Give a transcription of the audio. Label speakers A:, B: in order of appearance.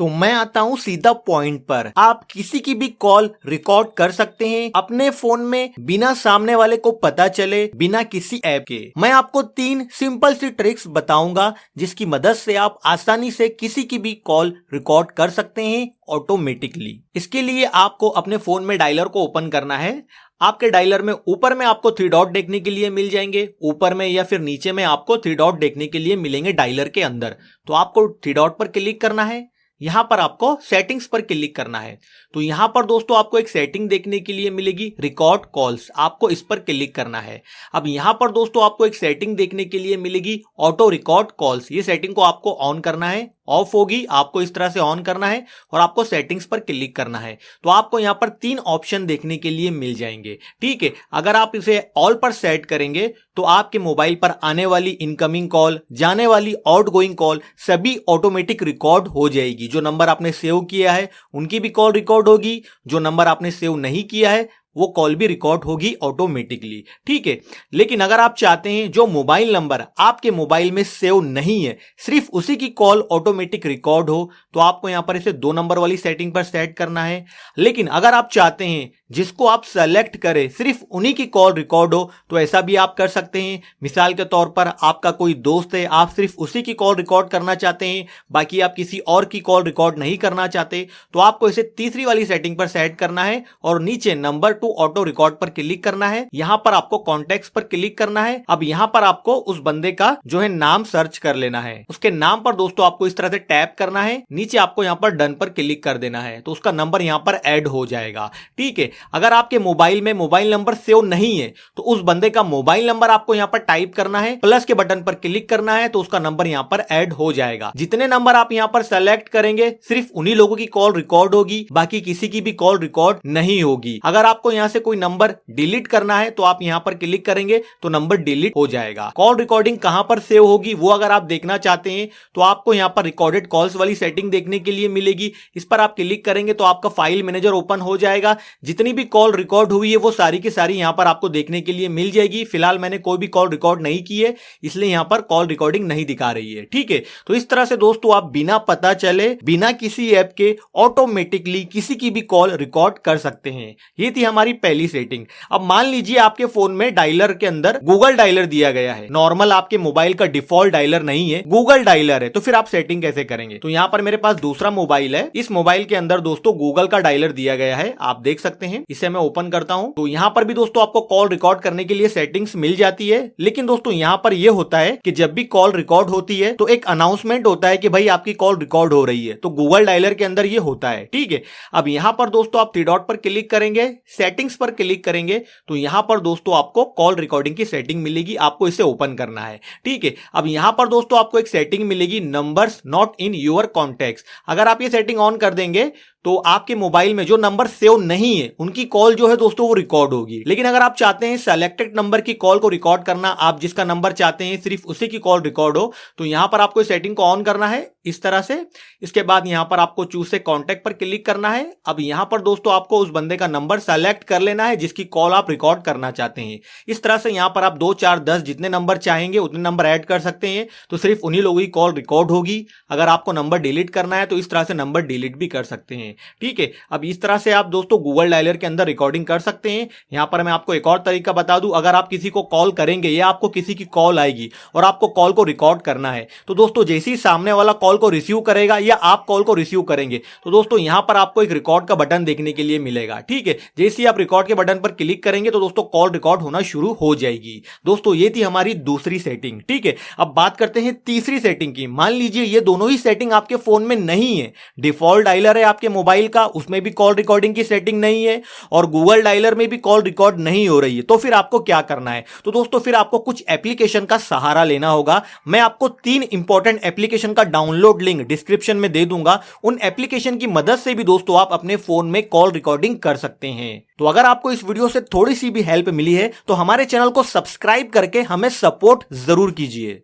A: तो मैं आता हूं सीधा पॉइंट पर। आप किसी की भी कॉल रिकॉर्ड कर सकते हैं अपने फोन में बिना सामने वाले को पता चले, बिना किसी ऐप के। मैं आपको 3 सिंपल सी ट्रिक्स बताऊंगा जिसकी मदद से आप आसानी से किसी की भी कॉल रिकॉर्ड कर सकते हैं ऑटोमेटिकली। इसके लिए आपको अपने फोन में डायलर को ओपन करना है। आपके डायलर में ऊपर में आपको 3 डॉट देखने के लिए मिल जाएंगे, ऊपर में या फिर नीचे में आपको 3 डॉट देखने के लिए मिलेंगे डायलर के अंदर। तो आपको 3 डॉट पर क्लिक करना है, यहां पर आपको सेटिंग्स पर क्लिक करना है। तो यहां पर दोस्तों आपको एक सेटिंग देखने के लिए मिलेगी रिकॉर्ड कॉल्स, आपको इस पर क्लिक करना है। अब यहां पर दोस्तों आपको एक सेटिंग देखने के लिए मिलेगी ऑटो रिकॉर्ड कॉल्स, ये सेटिंग को आपको ऑन करना है। ऑफ होगी, आपको इस तरह से ऑन करना है और आपको सेटिंग्स पर क्लिक करना है। तो आपको यहां पर 3 ऑप्शन देखने के लिए मिल जाएंगे, ठीक है। अगर आप इसे ऑल पर सेट करेंगे तो आपके मोबाइल पर आने वाली इनकमिंग कॉल, जाने वाली आउटगोइंग कॉल सभी ऑटोमेटिक रिकॉर्ड हो जाएगी। जो नंबर आपने सेव किया है उनकी भी कॉल रिकॉर्ड होगी, जो नंबर आपने सेव नहीं किया है वो कॉल भी रिकॉर्ड होगी ऑटोमेटिकली, ठीक है। लेकिन अगर आप चाहते हैं जो मोबाइल नंबर आपके मोबाइल में सेव नहीं है सिर्फ उसी की कॉल ऑटोमेटिक रिकॉर्ड हो, तो आपको यहां पर इसे 2 नंबर वाली सेटिंग पर सेट करना है। लेकिन अगर आप चाहते हैं जिसको आप सेलेक्ट करें सिर्फ उन्हीं की कॉल रिकॉर्ड हो, तो ऐसा भी आप कर सकते हैं। मिसाल के तौर पर आपका कोई दोस्त है, आप सिर्फ उसी की कॉल रिकॉर्ड करना चाहते हैं, बाकी आप किसी और की कॉल रिकॉर्ड नहीं करना चाहते, तो आपको इसे तीसरी वाली सेटिंग पर सेट करना है और नीचे नंबर 2 ऑटो रिकॉर्ड पर क्लिक करना है। यहां पर आपको कॉन्टेक्ट्स पर क्लिक करना है। अब यहां पर आपको उस बंदे का जो है नाम सर्च कर लेना है। उसके नाम पर दोस्तों आपको इस तरह से टैप करना है, नीचे आपको यहां पर डन पर क्लिक कर देना है, तो उसका नंबर यहां पर ऐड हो जाएगा, ठीक है। अगर आपके मोबाइल में मोबाइल नंबर सेव नहीं है तो उस बंदे का मोबाइल नंबर आपको यहां पर टाइप करना है, प्लस के बटन पर क्लिक करना है, तो उसका नंबर यहां पर ऐड हो जाएगा। जितने नंबर आप यहां पर सेलेक्ट करेंगे सिर्फ उन्हीं लोगों की कॉल रिकॉर्ड होगी, बाकी किसी की भी कॉल रिकॉर्ड नहीं होगी। अगर आपको यहां से कोई नंबर डिलीट करना है तो आप यहां पर क्लिक करेंगे तो नंबर डिलीट हो जाएगा। कॉल रिकॉर्डिंग कहां पर सेव होगी वो अगर आप देखना चाहते हैं तो आपको यहां पर रिकॉर्डेड कॉल्स वाली सेटिंग देखने के लिए मिलेगी। इस पर आप क्लिक करेंगे तो आपका फाइल मैनेजर ओपन हो जाएगा। जितनी भी कॉल रिकॉर्ड हुई है वो सारी की सारी यहां पर आपको देखने के लिए मिल जाएगी। फिलहाल मैंने कोई भी कॉल रिकॉर्ड नहीं की है, इसलिए यहां पर कॉल रिकॉर्डिंग नहीं दिखा रही है, ठीक है। तो इस तरह से दोस्तों आप बिना पता चले, बिना किसी ऐप के ऑटोमेटिकली किसी की भी कॉल रिकॉर्ड कर सकते हैं। ये थी हमारी पहली सेटिंग। अब मान लीजिए आपके फोन में डायलर के अंदर गूगल डायलर दिया गया है, नॉर्मल आपके मोबाइल का डिफॉल्ट डायलर नहीं है, गूगल डायलर है, तो फिर आप सेटिंग कैसे करेंगे? तो यहां पर मेरे पास दूसरा मोबाइल है, इस मोबाइल के अंदर दोस्तों गूगल का डायलर दिया गया है, आप देख सकते हैं। इसे मैं ओपन करता हूं तो यहां पर भी दोस्तों आपको कॉल रिकॉर्ड करने के लिए सेटिंग्स मिल जाती है। लेकिन दोस्तों यहां पर यह होता है कि जब भी कॉल रिकॉर्ड होती है तो एक अनाउंसमेंट होता है कि भाई आपकी कॉल रिकॉर्ड हो रही है, तो गूगल डायलर के अंदर यह होता है, ठीक है। अब यहां पर दोस्तों आप 3 डॉट पर क्लिक करेंगे, सेटिंग्स पर क्लिक करेंगे तो यहां पर दोस्तों आपको कॉल रिकॉर्डिंग की सेटिंग मिलेगी, आपको इसे ओपन करना है, ठीक है। अब यहां पर दोस्तों आपको एक सेटिंग मिलेगी numbers not in your contacts. अगर आप ये सेटिंग ऑन कर देंगे तो आपके मोबाइल में जो नंबर सेव नहीं है उनकी कॉल जो है दोस्तों वो रिकॉर्ड होगी। लेकिन अगर आप चाहते हैं सेलेक्टेड नंबर की कॉल को रिकॉर्ड करना, आप जिसका नंबर चाहते हैं सिर्फ उसी की कॉल रिकॉर्ड हो, तो यहां पर आपको इस सेटिंग को ऑन करना है इस तरह से। इसके बाद यहां पर आपको चूज से कॉन्टैक्ट पर क्लिक करना है। अब यहां पर दोस्तों आपको उस बंदे का नंबर सेलेक्ट कर लेना है जिसकी कॉल आप रिकॉर्ड करना चाहते हैं। इस तरह से यहां पर आप 2, 4, 10 जितने नंबर चाहेंगे उतने नंबर ऐड कर सकते हैं, तो सिर्फ उन्हीं लोगों की कॉल रिकॉर्ड होगी। अगर आपको नंबर डिलीट करना है तो इस तरह से नंबर डिलीट भी कर सकते हैं, ठीक है। अब इस तरह से आप दोस्तों गूगल डायलर के अंदर रिकॉर्डिंग कर सकते हैं। यहां पर मैं आपको एक और तरीका बता दूं, अगर आप किसी को कॉल करेंगे या आपको किसी की कॉल आएगी और आपको कॉल को रिकॉर्ड करना है, तो दोस्तों जैसे ही सामने वाला कॉल को रिसीव करेगा या आप कॉल को रिसीव करेंगे तो दोस्तों यहां पर आपको एक रिकॉर्ड का बटन देखने के लिए मिलेगा, ठीक है। जैसे ही आप रिकॉर्ड के बटन पर क्लिक करेंगे तो दोस्तों कॉल रिकॉर्ड होना शुरू हो जाएगी। दोस्तों ये थी हमारी दूसरी सेटिंग, ठीक है। अब बात करते हैं तीसरी सेटिंग की। मान लीजिए ये दोनों ही सेटिंग आपके फोन में नहीं है, डिफॉल्ट डायलर है आपके मोबाइल का, उसमें भी कॉल रिकॉर्डिंग की सेटिंग नहीं है और गूगल डायलर में भी कॉल रिकॉर्ड नहीं हो रही है, तो फिर आपको क्या करना है? तो दोस्तों फिर आपको कुछ एप्लीकेशन का सहारा लेना होगा। मैं आपको 3 इंपॉर्टेंट एप्लीकेशन का डाउनलोड लिंक डिस्क्रिप्शन में दे दूंगा। उन एप्लीकेशन की मदद से भी दोस्तों आप अपने फोन में कॉल रिकॉर्डिंग कर सकते हैं। तो अगर आपको इस वीडियो से थोड़ी सी भी हेल्प मिली है तो हमारे चैनल को सब्सक्राइब करके हमें सपोर्ट जरूर कीजिए।